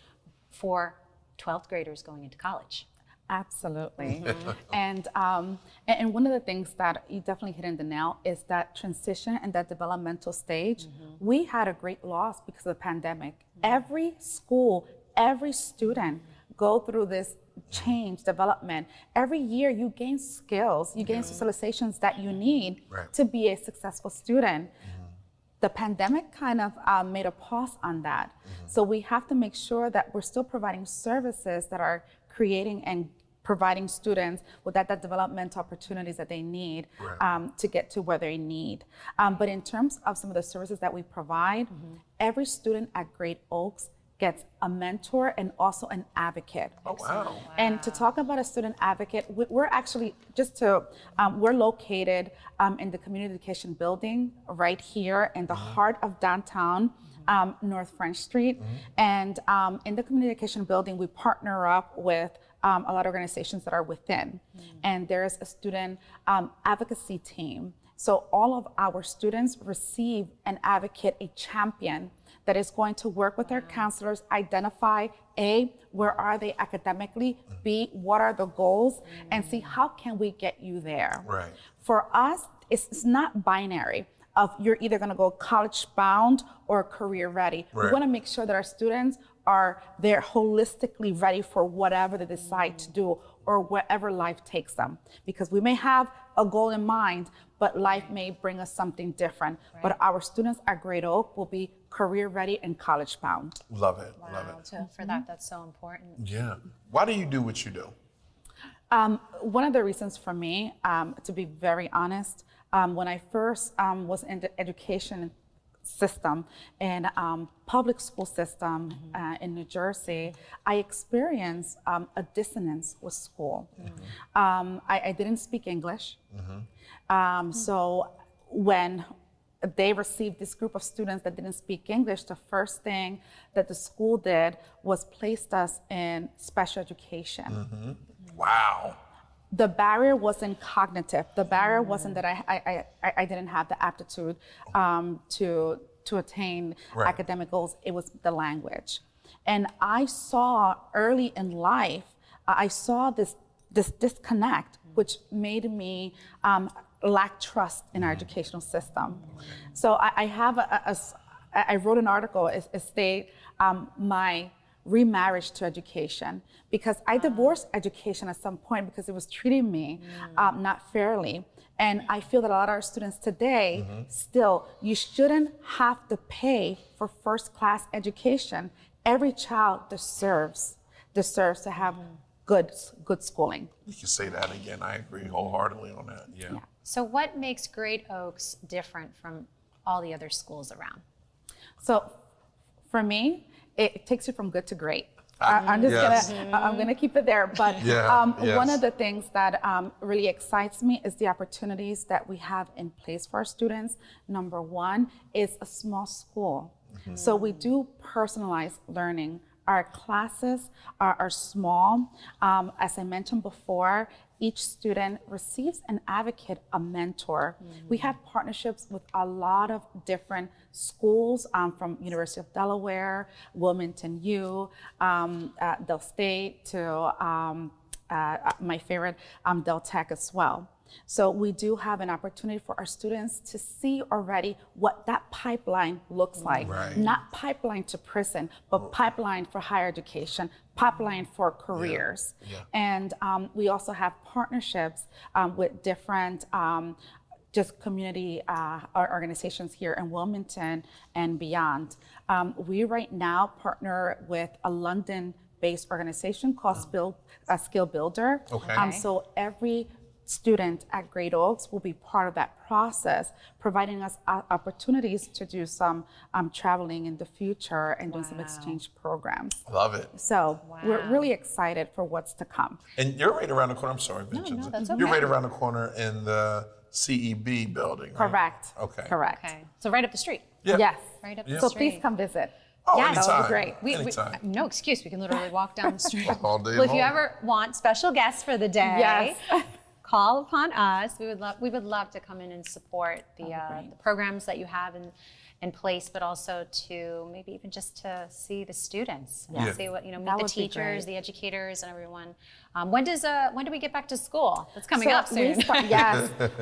for 12th graders going into college? Absolutely. And one of the things that you definitely hit in the nail is that transition and that developmental stage. We had a great loss because of the pandemic. Every school, every student go through this change, development. Every year you gain skills, you gain socializations that you need to be a successful student. The pandemic kind of made a pause on that. So we have to make sure that we're still providing services that are creating and providing students with that developmental opportunities that they need to get to where they need. But in terms of some of the services that we provide, every student at Great Oaks gets a mentor and also an advocate. Oh, wow. And to talk about a student advocate, we're actually, we're located in the community education building right here in the heart of downtown, North French Street. And in the community education building, we partner up with a lot of organizations that are within. And there's a student advocacy team. So all of our students receive an advocate, a champion, that is going to work with our counselors, identify A, where are they academically, B, what are the goals, and see how can we get you there. Right. For us, it's not binary of you're either gonna go college bound or career ready. We wanna make sure that our students are there holistically ready for whatever they decide to do or wherever life takes them. Because we may have a goal in mind, but life may bring us something different. But our students at Great Oak will be career ready and college bound. Love it, Wow. love it. So for that, that's so important. Yeah. Why do you do what you do? One of the reasons for me, to be very honest, when I first was in the education system and public school system in New Jersey, I experienced a dissonance with school. I didn't speak English. So when they received this group of students that didn't speak English, the first thing that the school did was placed us in special education. Wow. The barrier wasn't cognitive. The barrier wasn't that I didn't have the aptitude to attain academic goals. It was the language. And I saw early in life, I saw this disconnect, which made me lack trust in our educational system. So I wrote an article, it stated my remarriage to education, because I divorced education at some point because it was treating me not fairly. And I feel that a lot of our students today, still, you shouldn't have to pay for first-class education. Every child deserves to have good schooling. You can say that again. I agree wholeheartedly on that. Yeah. So what makes Great Oaks different from all the other schools around? So for me, it takes you from good to great. I'm gonna keep it there. But one of the things that really excites me is the opportunities that we have in place for our students. Number one is a small school. So we do personalized learning. Our classes are small. As I mentioned before, each student receives an advocate, a mentor. We have partnerships with a lot of different schools from University of Delaware, Wilmington U, Del State, to my favorite, Del Tech as well. So we do have an opportunity for our students to see already what that pipeline looks like. Not pipeline to prison, but pipeline for higher education, pipeline for careers. And we also have partnerships with different just community organizations here in Wilmington and beyond. We right now partner with a London-based organization called Skill Builder. So every student at Great Oaks will be part of that process, providing us opportunities to do some traveling in the future and doing some exchange programs. Love it. So we're really excited for what's to come. And you're right around the corner. I'm sorry, Vincenzo. No, that's okay. You're right around the corner in the CEB building, right? Correct. Okay. Correct. Okay. So right up the street. Yes. Right up the So street. please come visit. Oh, Yes. anytime. That would be great. Anytime. No excuse. We can literally walk down the street. All day Well, if you long. ever want special guests for the day, call upon us. We would love to come in and support the programs that you have in place, but also to maybe even just to see the students, see what meet the teachers, the educators, and everyone. When do we get back to school? That's coming up soon.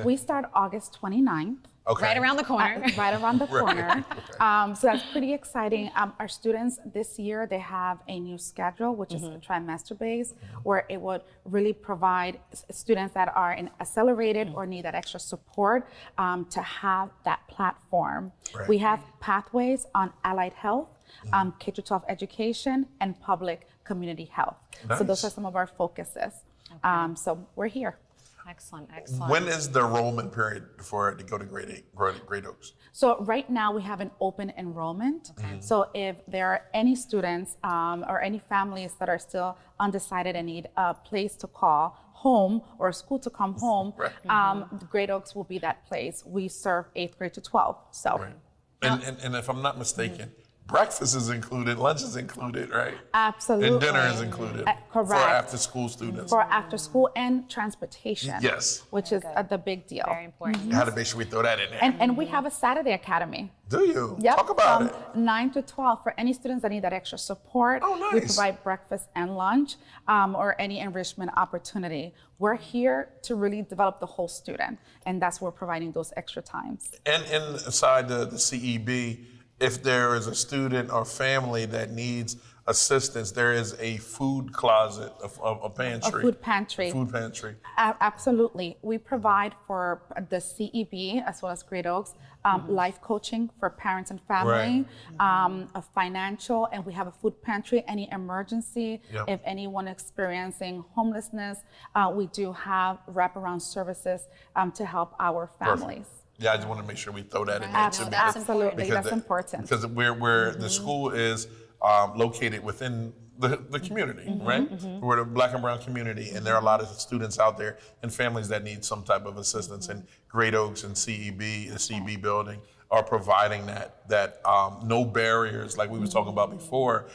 We start August 29th. Okay. Right around the corner. Right around the corner. So that's pretty exciting. Our students this year, they have a new schedule, which is trimester-based, where it would really provide students that are in accelerated or need that extra support to have that platform. Right. We have pathways on allied health, K-12 education, and public community health. So those are some of our focuses. So we're here. Excellent, excellent. When is the enrollment period for it to go to grade Oaks? So right now we have an open enrollment. So if there are any students or any families that are still undecided and need a place to call home or a school to come home, Great Oaks will be that place. We serve 8th grade to 12. So, and if I'm not mistaken, breakfast is included, lunch is included, right? Absolutely. And dinner is included. Correct. For after school students. For after school and transportation. Yes. Which is the big deal. Very important. You had to make sure we throw that in there. And we have a Saturday academy. Do you? Yep. Talk about it. From 9 to 12 for any students that need that extra support. Oh, nice. We provide breakfast and lunch or any enrichment opportunity. We're here to really develop the whole student, and that's where we're providing those extra times. And inside the CEB, if there is a student or family that needs assistance, there is a food closet, a pantry. A food pantry. Food pantry. Absolutely. We provide for the CEB as well as Great Oaks life coaching for parents and family, a financial, and we have a food pantry. Any emergency, if anyone experiencing homelessness, we do have wraparound services to help our families. Perfect. Yeah, I just want to make sure we throw that in there too. Absolutely, that's important. Because where the school is located within the community, right? We're the Black and brown community, and there are a lot of students out there and families that need some type of assistance. And Great Oaks and CEB, the CEB building, are providing that no barriers, like we was talking about before,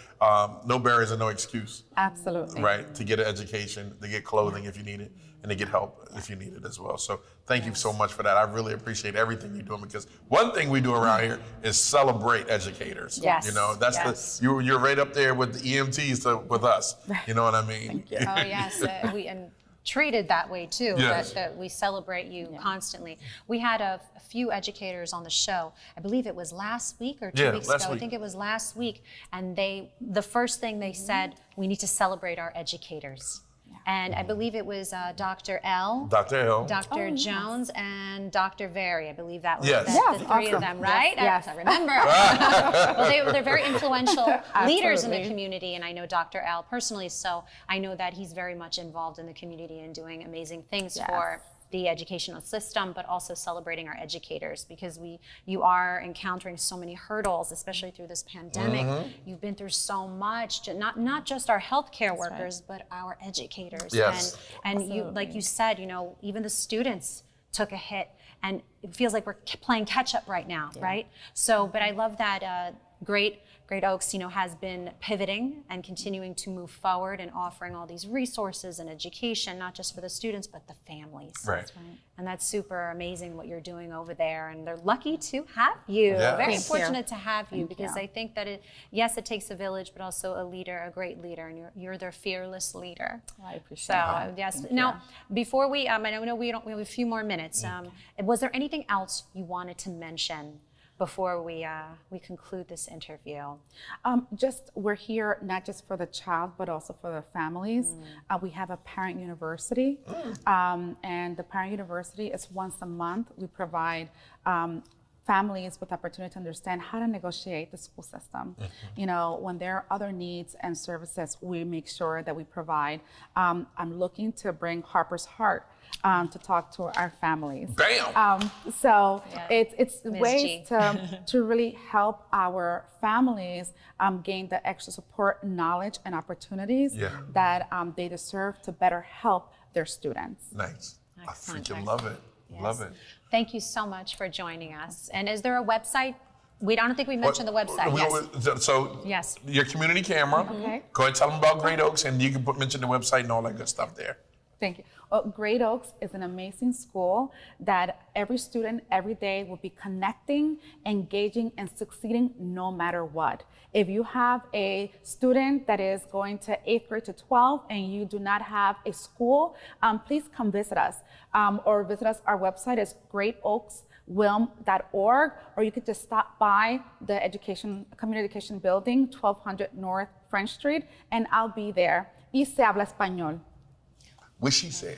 no barriers and no excuse. Absolutely. Right, to get an education, to get clothing if you need it, and to get help if you need it as well. So thank you so much for that. I really appreciate everything you're doing, because one thing we do around here is celebrate educators. Yes. You know, that's you're right up there with the EMTs with us. You know what I mean? Thank you. Oh yes, and treated that way too. Yes. That we celebrate you constantly. We had a few educators on the show. I believe it was last week or 2 weeks ago. I think it was last week, and the first thing they said, we need to celebrate our educators. And I believe it was Dr. L, Dr. Jones, and Dr. Very. I believe that was the three of them, right? Yes. I remember. Well, they're very influential leaders in the community, and I know Dr. L personally, so I know that he's very much involved in the community and doing amazing things for the educational system, but also celebrating our educators, because you are encountering so many hurdles, especially through this pandemic. You've been through so much, not just our healthcare workers, but our educators. Yes. And you, like you said, you know, even the students took a hit, and it feels like we're playing catch up right now, right? So, but I love that Great Oaks, you know, has been pivoting and continuing to move forward and offering all these resources and education, not just for the students, but the families. Right. And that's super amazing what you're doing over there. And they're lucky to have you. Yeah. Very Thank fortunate you. to have you, because I think that it takes a village, but also a leader, a great leader, and you're their fearless leader. I appreciate So that. yes. Thank Now, you. before we know we have a few more minutes. Was there anything else you wanted to mention before we conclude this interview? Just we're here not just for the child, but also for the families. We have a parent university, and the parent university is once a month. We provide families with opportunity to understand how to negotiate the school system. You know, when there are other needs and services, we make sure that we provide. I'm looking to bring Harper's Heart to talk to our families. Bam! It's Ms. ways to really help our families gain the extra support, knowledge, and opportunities that they deserve to better help their students. Nice. Excellent. I freaking love it. Love it. Thank you so much for joining us. And is there a website? I don't think we mentioned the website. Yes. Your community camera. Okay. Go ahead and tell them about Great Oaks, and you can mention the website and all that good stuff there. Thank you. Great Oaks is an amazing school that every student every day will be connecting, engaging, and succeeding no matter what. If you have a student that is going to 8th grade to 12 and you do not have a school, please come visit us or visit us. Our website is greatoaks wilm.org, or you could just stop by the community education building, 1200 North French Street, and I'll be there. Y se habla español. Wish she said.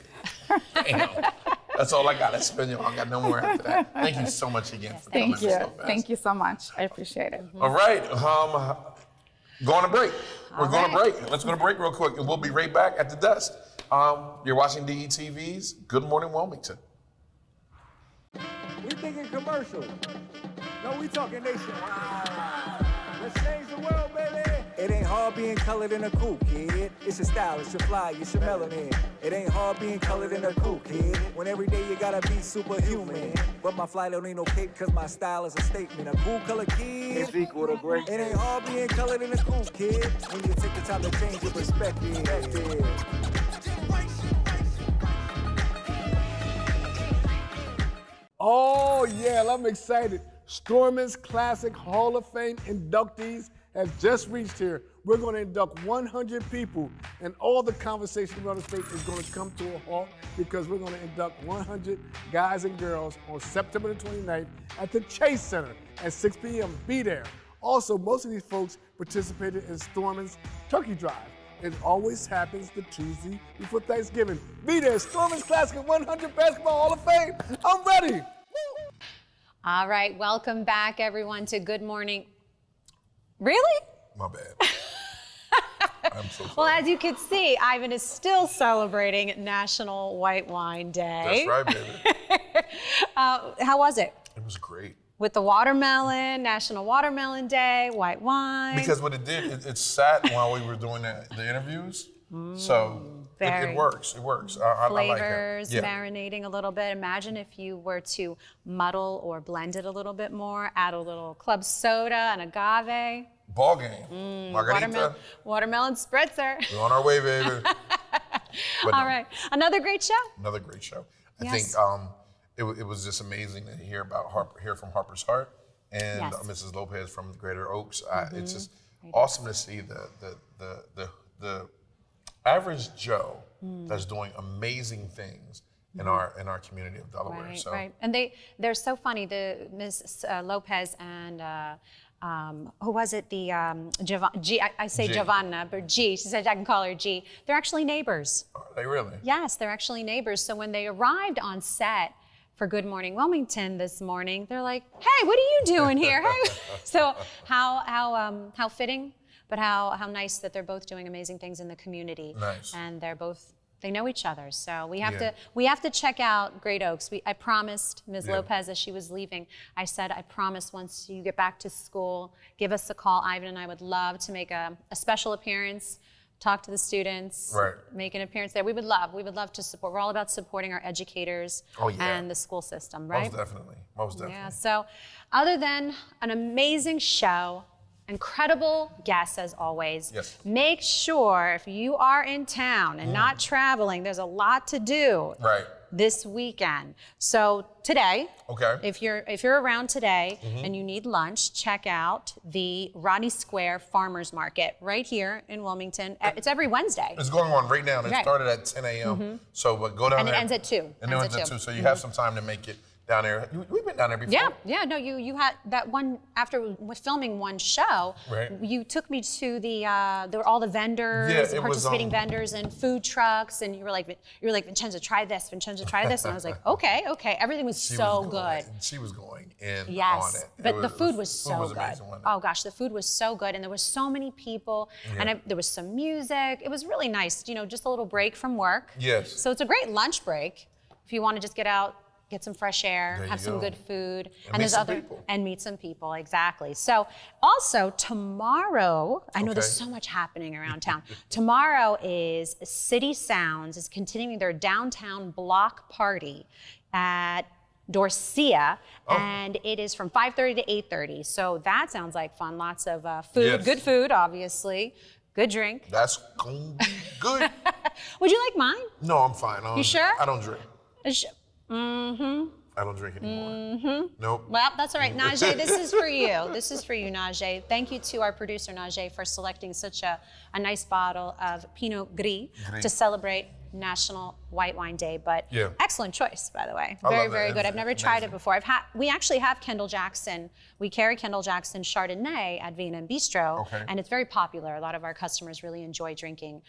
Damn. That's all I got. Espanol. I got no more after that. Thank you so much again for coming. Thank you. Thank you so much. I appreciate it. All right. Going to break. We're going to break. Let's go to break real quick, and we'll be right back at the desk. You're watching DETV's Good Morning Wilmington. We thinking commercial. No, we talking nationwide. Let's change the world, baby. It ain't hard being colored in a coupe, kid. It's your style, it's your fly, it's your melanin. It ain't hard being colored in a coupe, kid. When every day you gotta be superhuman. But my fly don't need no cape, cause my style is a statement. A cool color kid is equal to great. It ain't hard being colored in a coupe, kid. When you take the time to change your perspective. Oh, yeah, I'm excited. STORMIN's Classic Hall of Fame inductees have just reached here. We're going to induct 100 people, and all the conversation around the state is going to come to a halt because we're going to induct 100 guys and girls on September the 29th at the Chase Center at 6 p.m. Be there. Also, most of these folks participated in STORMIN's Turkey Drive. It always happens the Tuesday before Thanksgiving. Be there, STORMIN's Classic 100 Basketball Hall of Fame. I'm ready. All right, welcome back, everyone, to Good Morning. Really? My bad. I'm so sorry. Well, as you can see, Ivan is still celebrating National White Wine Day. That's right, baby. How was it? It was great. With the watermelon, National Watermelon Day, white wine. Because what it did, it sat while we were doing the interviews. So it works. It works. I like it. Flavors, marinating a little bit. Imagine if you were to muddle or blend it a little bit more, add a little club soda and agave. Ball game. Margarita. Watermelon spritzer. We're on our way, baby. All right. Another great show. Another great show. I think it was just amazing to hear from Harper's Heart and Mrs. Lopez from Greater Oaks. It's just awesome to see the average Joe that's doing amazing things in our community of Delaware. Right, right. And they're so funny. The Ms. Lopez and who was it? The I say Giovanna, but G. She said I can call her G. They're actually neighbors. Are they really? Yes, they're actually neighbors. So when they arrived on set for Good Morning Wilmington this morning, they're like, "Hey, what are you doing here?" Hey. So how fitting. But how nice that they're both doing amazing things in the community. Nice. And they know each other. So we have to check out Great Oaks. I promised Ms. Lopez as she was leaving, I said, I promise once you get back to school, give us a call. Ivan and I would love to make a special appearance, talk to the students, make an appearance there. We would love to support. We're all about supporting our educators and the school system, right? Most definitely. Yeah, so other than an amazing show, incredible guests as always. Yes. Make sure if you are in town and not traveling, there's a lot to do this weekend. So today, if you're around today and you need lunch, check out the Rodney Square Farmers Market right here in Wilmington. It's every Wednesday. It's going on right now. And it started at 10 a.m. So but go down there. And it ends at 2. And it ends at 2. So you have some time to make it down there. We've been down there before. Yeah. No, you had that one after filming one show. Right. You took me to there were all the vendors, participating vendors and food trucks, and you were like, Vincenza, try this. Vincenza, try this. And I was like, okay. Everything was so good. She was going in on it. But the food was so good. Amazing, oh gosh, the food was so good, and there were so many people, and there was some music. It was really nice. Just a little break from work. Yes. So it's a great lunch break if you want to just get out. Get some fresh air, have some good food, and meet some people, exactly. So also tomorrow, I know there's so much happening around town. Tomorrow is City Sounds is continuing their downtown block party at Dorsia, and it is from 5:30 to 8:30. So that sounds like fun. Lots of food, good food, obviously. Good drink. That's good. Would you like mine? No, I'm fine. You sure? I don't drink. Mm-hmm. I don't drink anymore. Mm-hmm. Nope. Well, that's all right. Najee, this is for you. This is for you, Najee. Thank you to our producer, Najee, for selecting such a nice bottle of Pinot Gris to celebrate National White Wine Day, but Yeah. excellent choice, by the way. I Very, love very it. good. I've never tried it before. We actually have Kendall Jackson. We carry Kendall Jackson Chardonnay at V&M Bistro, Okay. and it's very popular. A lot of our customers really enjoy drinking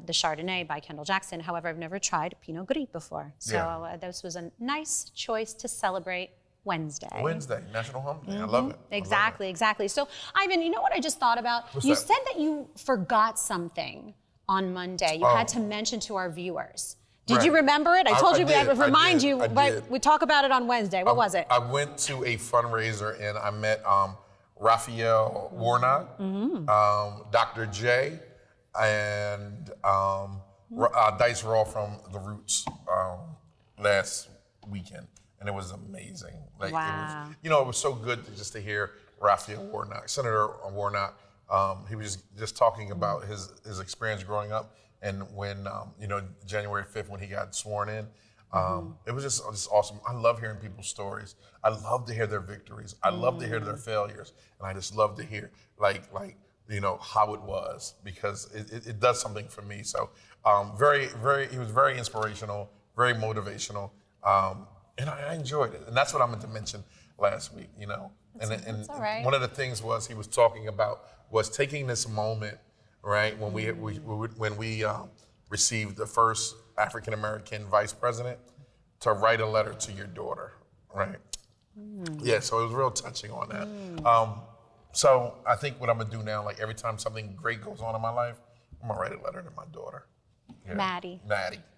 the Chardonnay by Kendall Jackson. However, I've never tried Pinot Gris before. So this was a nice choice to celebrate Wednesday. Wednesday, National Home Day. I love it. Exactly. So, Ivan, you know what I just thought about? What's You that? said that you forgot something on Monday. You had to mention to our viewers. Did you Right. remember it? I told you we did, would remind you, I but did. we talk about it on Wednesday. What was it? I went to a fundraiser and I met Raphael Warnock, Dr. J, and Dice Raw from The Roots last weekend, and it was amazing. Like, Wow. It was, it was so good just to hear Raphael Warnock, Senator Warnock. He was just talking about his experience growing up, and when January 5th when he got sworn in. It was just awesome. I love hearing people's stories. I love to hear their victories. I love to hear their failures, and I just love to hear how it was, because it does something for me. So he was very inspirational, very motivational, and I enjoyed it. And that's what I meant to mention last week. That's all right. One of the things he was talking about was taking this moment, right, when we received the first African American vice president, to write a letter to your daughter, right? Yeah, so it was real touching on that. So I think what I'm gonna do now, like every time something great goes on in my life, I'm gonna write a letter to my daughter. Yeah. Maddie.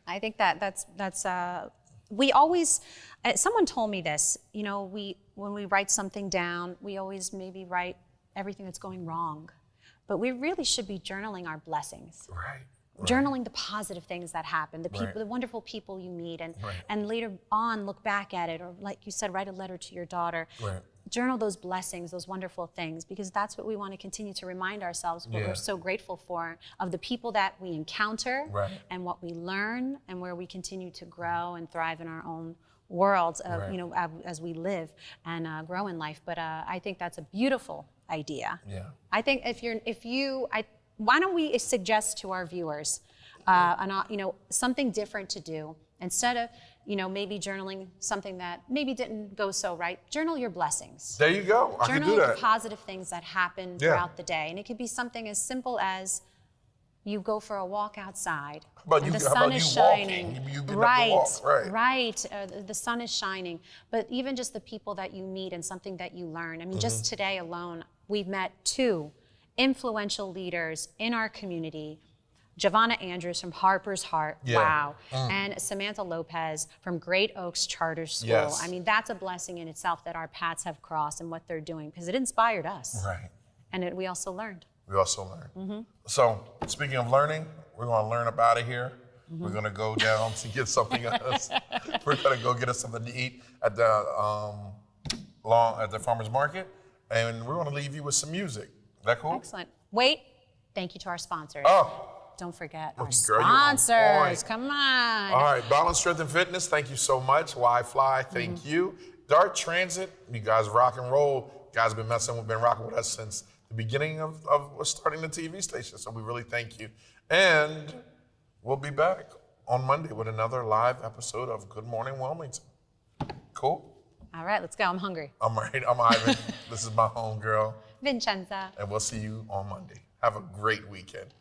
I think that's we always, someone told me this, when we write something down, we always maybe write everything that's going wrong, but we really should be journaling our blessings. Right. Journaling the positive things that happen, the people, Right. the wonderful people you meet, and Right. and later on look back at it, or like you said, write a letter to your daughter. Right. Journal those blessings, those wonderful things, because that's what we want to continue to remind ourselves what Yeah. we're so grateful for, of the people that we encounter, Right. and what we learn, and where we continue to grow and thrive in our own worlds of, Right. as we live and grow in life. But I think that's a beautiful idea. Yeah. I think why don't we suggest to our viewers, something different to do instead of, maybe journaling something that maybe didn't go so right. Journal your blessings. There you go. I can Journal do that. the positive things that happen Yeah. throughout the day, and it could be something as simple as you go for a walk outside. About and you- the how sun about is you walking? shining. You getting up right, to walk, right. The sun is shining. But even just the people that you meet and something that you learn. I mean, just today alone, we've met 2 influential leaders in our community. Giovanna Andrews from HARPER'S, Yeah. wow, and Samanta Lopez from Great Oaks Charter School. Yes. I mean, that's a blessing in itself that our paths have crossed and what they're doing, because it inspired us. Right. And we also learned. We also learn. So speaking of learning, we're gonna learn up out of here. We're gonna go down to get something else. We're gonna go get us something to eat at the farmer's market, and we're gonna leave you with some music. Is that cool? Excellent. Wait, thank you to our sponsors. Oh. Don't forget our Girl, you're on sponsors. point. Come on. All right, Balance Strength and Fitness, thank you so much. Why Fly, thank you. Dart Transit, you guys rock and roll. You guys been rocking with us since the beginning of starting the TV station, so we really thank you. And we'll be back on Monday with another live episode of Good Morning Wilmington. Cool? All right, let's go. I'm hungry. I'm Ivan. This is my homegirl, Vincenza. and we'll see you on Monday. Have a great weekend.